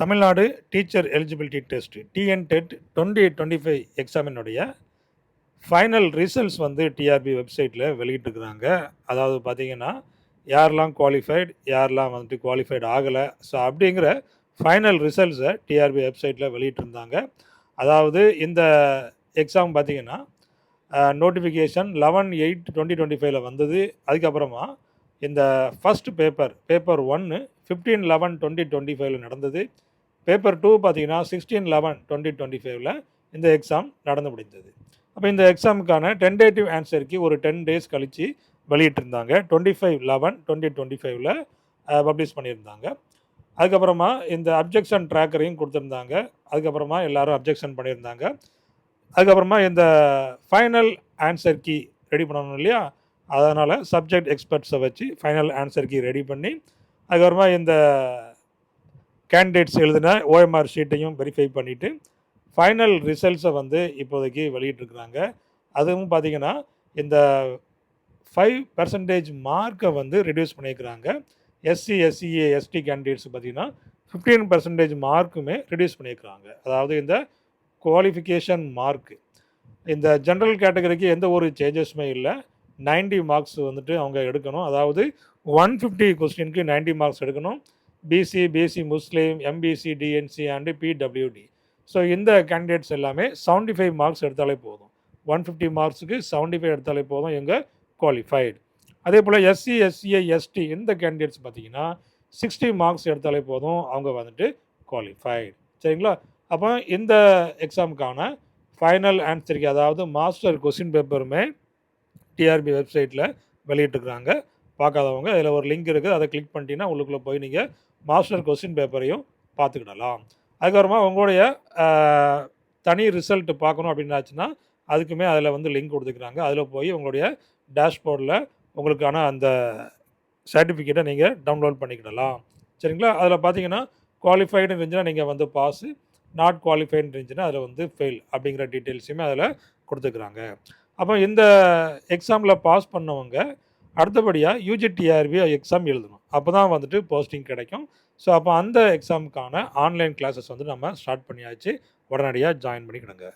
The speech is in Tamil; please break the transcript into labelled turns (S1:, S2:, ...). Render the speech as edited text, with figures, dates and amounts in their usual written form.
S1: Tamil Nadu teacher eligibility test TN TET 2025 எக்ஸாமினுடைய ஃபைனல் ரிசல்ட்ஸ் வந்து டிஆர்பி வெப்சைட்டில் வெளியிட்டிருக்கிறாங்க. அதாவது பார்த்தீங்கன்னா, யாரெல்லாம் குவாலிஃபைடு, யாரெல்லாம் வந்துட்டு குவாலிஃபைடு ஆகலை. ஸோ அப்படிங்கிற ஃபைனல் ரிசல்ட்ஸை டிஆர்பி வெப்சைட்டில் வெளியிட்டிருந்தாங்க. அதாவது இந்த எக்ஸாம் பார்த்தீங்கன்னா, நோட்டிஃபிகேஷன் 11/8/2025 வந்தது. அதுக்கப்புறமா இந்த ஃபஸ்ட் பேப்பர் 1 15/11/2025 நடந்தது. பேப்பர் 2 பார்த்தீங்கன்னா 16/11/2025 இந்த எக்ஸாம் நடந்து முடிந்தது. அப்போ இந்த எக்ஸாமுக்கான டென்டேட்டிவ் ஆன்சருக்கு ஒரு 10 டேஸ் கழித்து வெளியிட்டிருந்தாங்க. 25/11/2025 பப்ளிஷ் பண்ணியிருந்தாங்க. அதுக்கப்புறமா இந்த அப்ஜெக்ஷன் ட்ராக்கரையும் கொடுத்துருந்தாங்க. அதுக்கப்புறமா எல்லோரும் அப்ஜெக்ஷன் பண்ணியிருந்தாங்க. அதுக்கப்புறமா இந்த ஃபைனல் ஆன்சர் கீ ரெடி பண்ணணும் இல்லையா, அதனால் சப்ஜெக்ட் எக்ஸ்பர்ட்ஸை வச்சு ஃபைனல் ஆன்சர் கீ ரெடி பண்ணி அதுக்கப்புறமா இந்த கேண்டிடேட்ஸ் எழுதின ஓஎம்ஆர் ஷீட்டையும் வெரிஃபை பண்ணிவிட்டு ஃபைனல் ரிசல்ட்ஸை வந்து இப்போதைக்கு வெளியிட்டிருக்கிறாங்க. அதுவும் பார்த்திங்கன்னா இந்த 5% மார்க்கை வந்து ரெடியூஸ் பண்ணியிருக்கிறாங்க. எஸ்சி, எஸ்சிஏ, எஸ்டி கேண்டிடேட்ஸ் பார்த்திங்கன்னா 15% மார்க்குமே ரெடியூஸ் பண்ணியிருக்கிறாங்க. அதாவது இந்த குவாலிஃபிகேஷன் மார்க்கு இந்த ஜென்ரல் கேட்டகரிக்கு எந்த ஒரு சேஞ்சஸுமே இல்லை. 90 மார்க்ஸ் வந்துட்டு அவங்க எடுக்கணும். அதாவது 150 கொஸ்டினுக்கு 90 மார்க்ஸ் எடுக்கணும். BC, BC Muslim, MBC, DNC and PWD. So இந்த கேண்டிடேட்ஸ் எல்லாமே 75 மார்க்ஸ் எடுத்தாலே போதும். 150 மார்க்ஸுக்கு 75 எடுத்தாலே போதும், இவங்க குவாலிஃபைடு. அதே போல் எஸ்சி, எஸ்சிஏ, எஸ்டி இந்த கேண்டிடேட்ஸ் பார்த்திங்கன்னா 60 மார்க்ஸ் எடுத்தாலே போதும், அவங்க வந்துட்டு குவாலிஃபைடு. சரிங்களா? அப்போ இந்த எக்ஸாமுக்கான ஃபைனல் ஆன்சருக்கு, அதாவது மாஸ்டர் கொஸ்டின் பேப்பருமே டிஆர்பி வெப்சைட்டில் வெளியிட்டிருக்கிறாங்க. பார்க்காதவங்க அதில் ஒரு லிங்க் இருக்குது, அதை கிளிக் பண்ணிட்டீங்கன்னா உள்ளுக்குள்ளே போய் நீங்கள் மாஸ்டர் கொஸ்டின் பேப்பரையும் பார்த்துக்கிடலாம். அதுக்கப்புறமா உங்களுடைய தனி ரிசல்ட் பார்க்கணும் அப்படின்னாச்சுன்னா அதுக்குமே அதில் வந்து லிங்க் கொடுத்துக்கிறாங்க. அதில் போய் உங்களுடைய டேஷ்போர்டில் உங்களுக்கான அந்த சர்டிஃபிகேட்டை நீங்கள் டவுன்லோட் பண்ணிக்கிடலாம். சரிங்களா? அதில் பார்த்தீங்கன்னா குவாலிஃபைடுன்னு இருந்துச்சுன்னா நீங்கள் வந்து பாஸு, நாட் குவாலிஃபைடுன்னு இருந்துச்சுன்னா அதில் வந்து ஃபெயில் அப்படிங்கிற டீட்டெயில்ஸுமே அதில் கொடுத்துக்கிறாங்க. அப்போ இந்த எக்ஸாமில் பாஸ் பண்ணவங்க அடுத்தபடியாக யூஜிடிஆர்பி எக்ஸாம் எழுதணும். அப்போ தான் வந்துட்டு போஸ்டிங் கிடைக்கும். ஸோ அப்போ அந்த எக்ஸாமுக்கான ஆன்லைன் கிளாஸஸ் வந்து நம்ம ஸ்டார்ட் பண்ணியாச்சு. உடனடியாக ஜாயின் பண்ணிக்கிடுங்க.